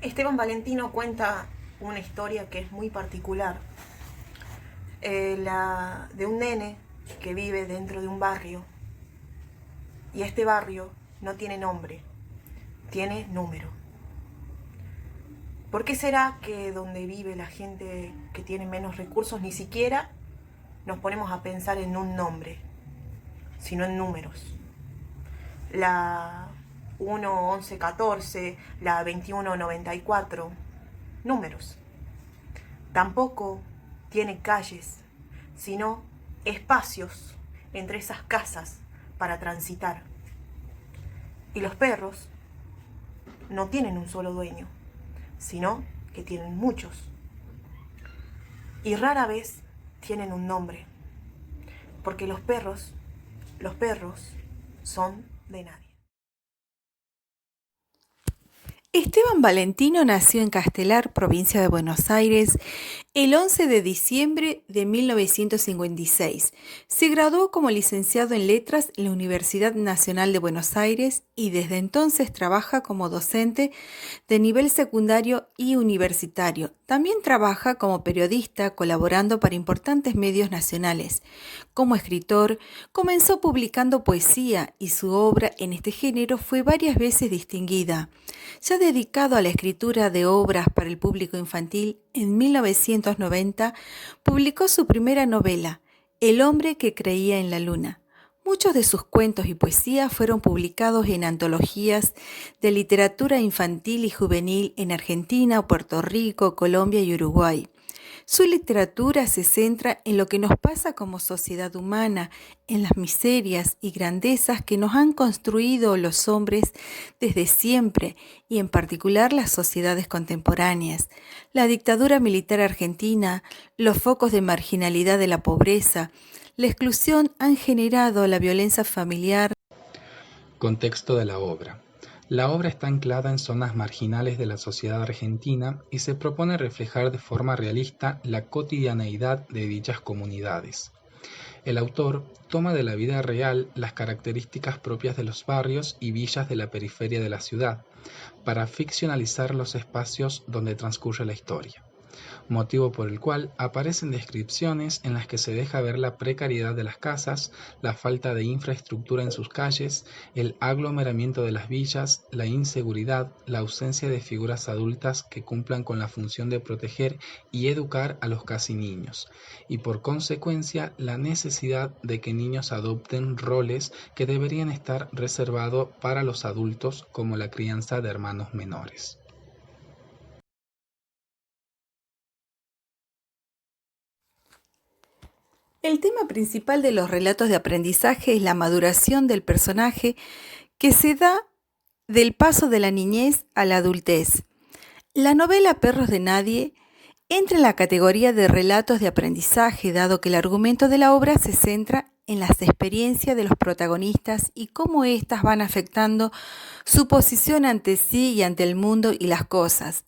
Esteban Valentino cuenta una historia que es muy particular, la de un nene que vive dentro de un barrio, y este barrio no tiene nombre, tiene número. ¿Por qué será que donde vive la gente que tiene menos recursos ni siquiera nos ponemos a pensar en un nombre, sino en números? La 1, 11, 14, la 21, 94, números. Tampoco tiene calles, sino espacios entre esas casas para transitar. Y los perros no tienen un solo dueño, sino que tienen muchos. Y rara vez tienen un nombre, porque los perros son de nadie. Esteban Valentino nació en Castelar, provincia de Buenos Aires, el 11 de diciembre de 1956. Se graduó como licenciado en Letras en la Universidad Nacional de Buenos Aires y desde entonces trabaja como docente de nivel secundario y universitario. También trabaja como periodista colaborando para importantes medios nacionales. Como escritor, comenzó publicando poesía y su obra en este género fue varias veces distinguida. Ya dedicado a la escritura de obras para el público infantil, en 1990 publicó su primera novela, El hombre que creía en la luna. Muchos de sus cuentos y poesías fueron publicados en antologías de literatura infantil y juvenil en Argentina, Puerto Rico, Colombia y Uruguay. Su literatura se centra en lo que nos pasa como sociedad humana, en las miserias y grandezas que nos han construido los hombres desde siempre y en particular las sociedades contemporáneas. La dictadura militar argentina, los focos de marginalidad de la pobreza, la exclusión han generado la violencia familiar. Contexto de la obra. La obra está anclada en zonas marginales de la sociedad argentina y se propone reflejar de forma realista la cotidianeidad de dichas comunidades. El autor toma de la vida real las características propias de los barrios y villas de la periferia de la ciudad, para ficcionalizar los espacios donde transcurre la historia, motivo por el cual aparecen descripciones en las que se deja ver la precariedad de las casas, la falta de infraestructura en sus calles, el aglomeramiento de las villas, la inseguridad, la ausencia de figuras adultas que cumplan con la función de proteger y educar a los casi niños, y por consecuencia la necesidad de que niños adopten roles que deberían estar reservados para los adultos, como la crianza de hermanos menores. El tema principal de los relatos de aprendizaje es la maduración del personaje que se da del paso de la niñez a la adultez. La novela Perros de Nadie entra en la categoría de relatos de aprendizaje, dado que el argumento de la obra se centra en las experiencias de los protagonistas y cómo éstas van afectando su posición ante sí y ante el mundo y las cosas.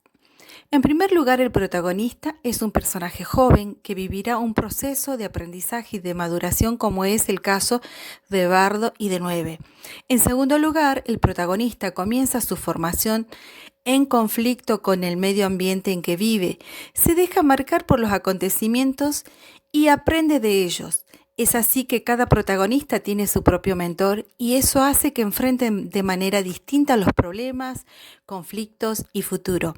En primer lugar, el protagonista es un personaje joven que vivirá un proceso de aprendizaje y de maduración, como es el caso de Bardo y de Nueve. En segundo lugar, el protagonista comienza su formación en conflicto con el medio ambiente en que vive, se deja marcar por los acontecimientos y aprende de ellos. Es así que cada protagonista tiene su propio mentor y eso hace que enfrenten de manera distinta los problemas, conflictos y futuro.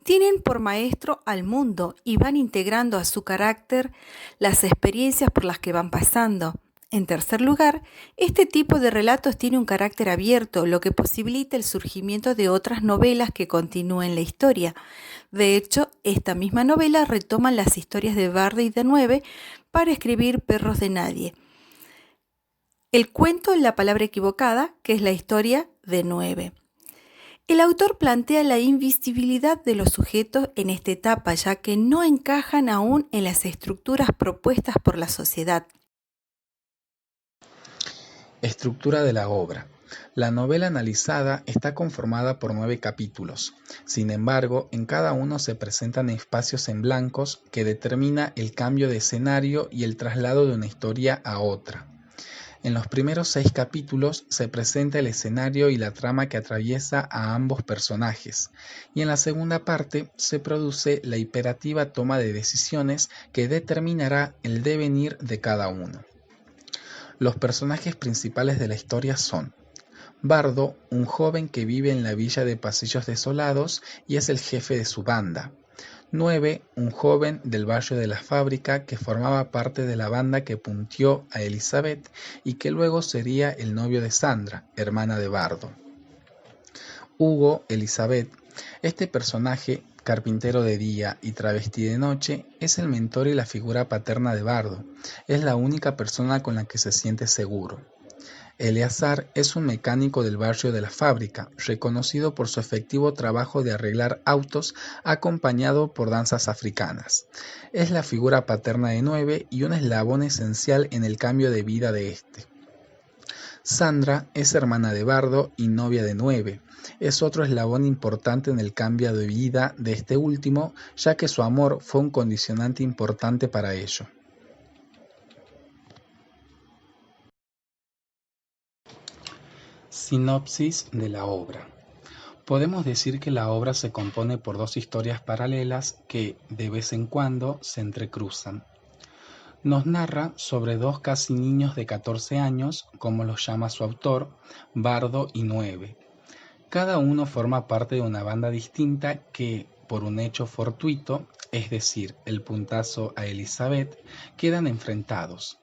Tienen por maestro al mundo y van integrando a su carácter las experiencias por las que van pasando. En tercer lugar, este tipo de relatos tiene un carácter abierto, lo que posibilita el surgimiento de otras novelas que continúen la historia. De hecho, esta misma novela retoma las historias de Bardo y de Nueve para escribir Perros de Nadie. El cuento La palabra equivocada, que es la historia de Nueve. El autor plantea la invisibilidad de los sujetos en esta etapa, ya que no encajan aún en las estructuras propuestas por la sociedad. Estructura de la obra. La novela analizada está conformada por 9 capítulos. Sin embargo, en cada uno se presentan espacios en blancos que determina el cambio de escenario y el traslado de una historia a otra. En los primeros 6 capítulos se presenta el escenario y la trama que atraviesa a ambos personajes, y en la segunda parte se produce la imperativa toma de decisiones que determinará el devenir de cada uno. Los personajes principales de la historia son Bardo, un joven que vive en la villa de Pasillos Desolados y es el jefe de su banda. 9, un joven del barrio de la Fábrica que formaba parte de la banda que punteó a Elizabeth y que luego sería el novio de Sandra, hermana de Bardo. Hugo, Elizabeth, este personaje, carpintero de día y travesti de noche, es el mentor y la figura paterna de Bardo. Es la única persona con la que se siente seguro. Eleazar es un mecánico del barrio de la Fábrica, reconocido por su efectivo trabajo de arreglar autos acompañado por danzas africanas. Es la figura paterna de 9 y un eslabón esencial en el cambio de vida de este. Sandra es hermana de Bardo y novia de 9. Es otro eslabón importante en el cambio de vida de este último, ya que su amor fue un condicionante importante para ello. Sinopsis de la obra. Podemos decir que la obra se compone por 2 historias paralelas que, de vez en cuando, se entrecruzan. Nos narra sobre 2 casi niños de 14 años, como los llama su autor, Bardo y 9. Cada uno forma parte de una banda distinta que, por un hecho fortuito, es decir, el puntazo a Elizabeth, quedan enfrentados.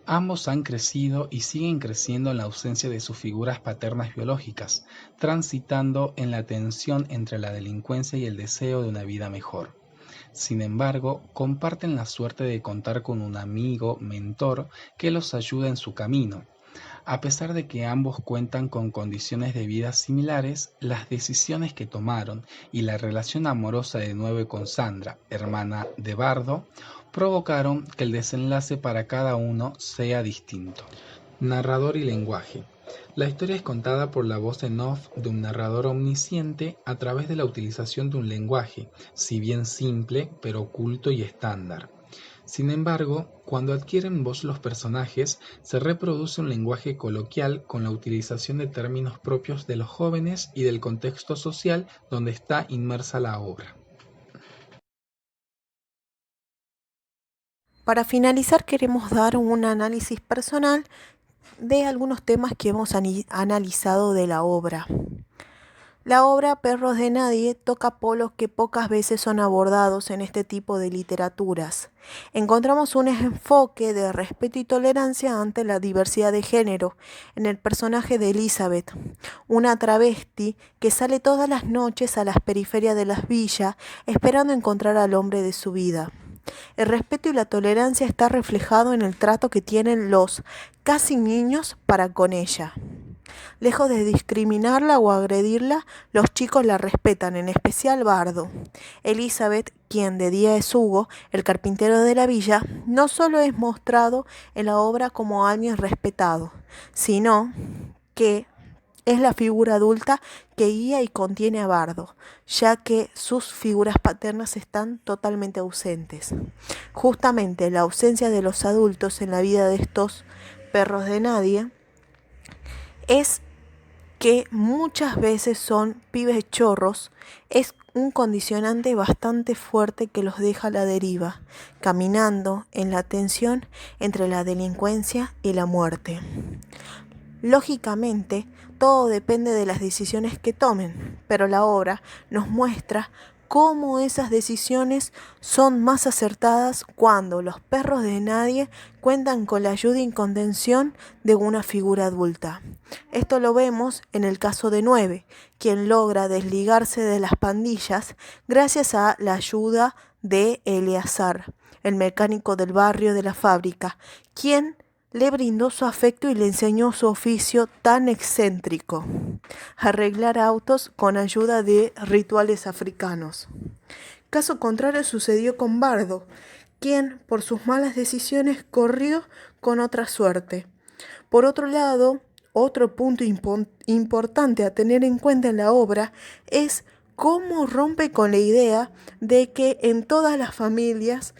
Ambos han crecido y siguen creciendo en la ausencia de sus figuras paternas biológicas, transitando en la tensión entre la delincuencia y el deseo de una vida mejor. Sin embargo, comparten la suerte de contar con un amigo, mentor, que los ayuda en su camino. A pesar de que ambos cuentan con condiciones de vida similares, las decisiones que tomaron y la relación amorosa de 9 con Sandra, hermana de Bardo, provocaron que el desenlace para cada uno sea distinto. Narrador y lenguaje. La historia es contada por la voz en off de un narrador omnisciente a través de la utilización de un lenguaje, si bien simple, pero culto y estándar. Sin embargo, cuando adquieren voz los personajes, se reproduce un lenguaje coloquial con la utilización de términos propios de los jóvenes y del contexto social donde está inmersa la obra. Para finalizar, queremos dar un análisis personal de algunos temas que hemos analizado de la obra. La obra Perros de Nadie toca polos que pocas veces son abordados en este tipo de literaturas. Encontramos un enfoque de respeto y tolerancia ante la diversidad de género en el personaje de Elizabeth, una travesti que sale todas las noches a las periferias de las villas esperando encontrar al hombre de su vida. El respeto y la tolerancia está reflejado en el trato que tienen los casi niños para con ella. Lejos de discriminarla o agredirla, los chicos la respetan, en especial Bardo. Elizabeth, quien de día es Hugo, el carpintero de la villa, no solo es mostrado en la obra como alguien respetado, sino que es la figura adulta que guía y contiene a Bardo, ya que sus figuras paternas están totalmente ausentes. Justamente la ausencia de los adultos en la vida de estos perros de nadie es que muchas veces son pibes chorros, es un condicionante bastante fuerte que los deja a la deriva, caminando en la tensión entre la delincuencia y la muerte. Lógicamente, todo depende de las decisiones que tomen, pero la obra nos muestra cómo esas decisiones son más acertadas cuando los perros de nadie cuentan con la ayuda y contención de una figura adulta. Esto lo vemos en el caso de 9, quien logra desligarse de las pandillas gracias a la ayuda de Eleazar, el mecánico del barrio de la Fábrica, quien le brindó su afecto y le enseñó su oficio tan excéntrico: arreglar autos con ayuda de rituales africanos. Caso contrario sucedió con Bardo, quien por sus malas decisiones corrió con otra suerte. Por otro lado, otro punto importante a tener en cuenta en la obra es cómo rompe con la idea de que en todas las familias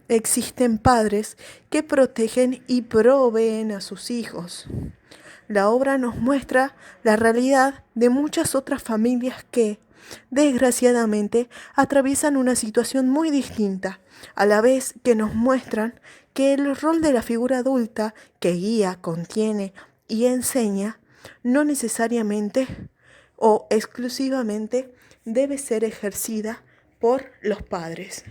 existen padres que protegen y proveen a sus hijos. La obra nos muestra la realidad de muchas otras familias que, desgraciadamente, atraviesan una situación muy distinta, a la vez que nos muestran que el rol de la figura adulta que guía, contiene y enseña no necesariamente o exclusivamente debe ser ejercida por los padres.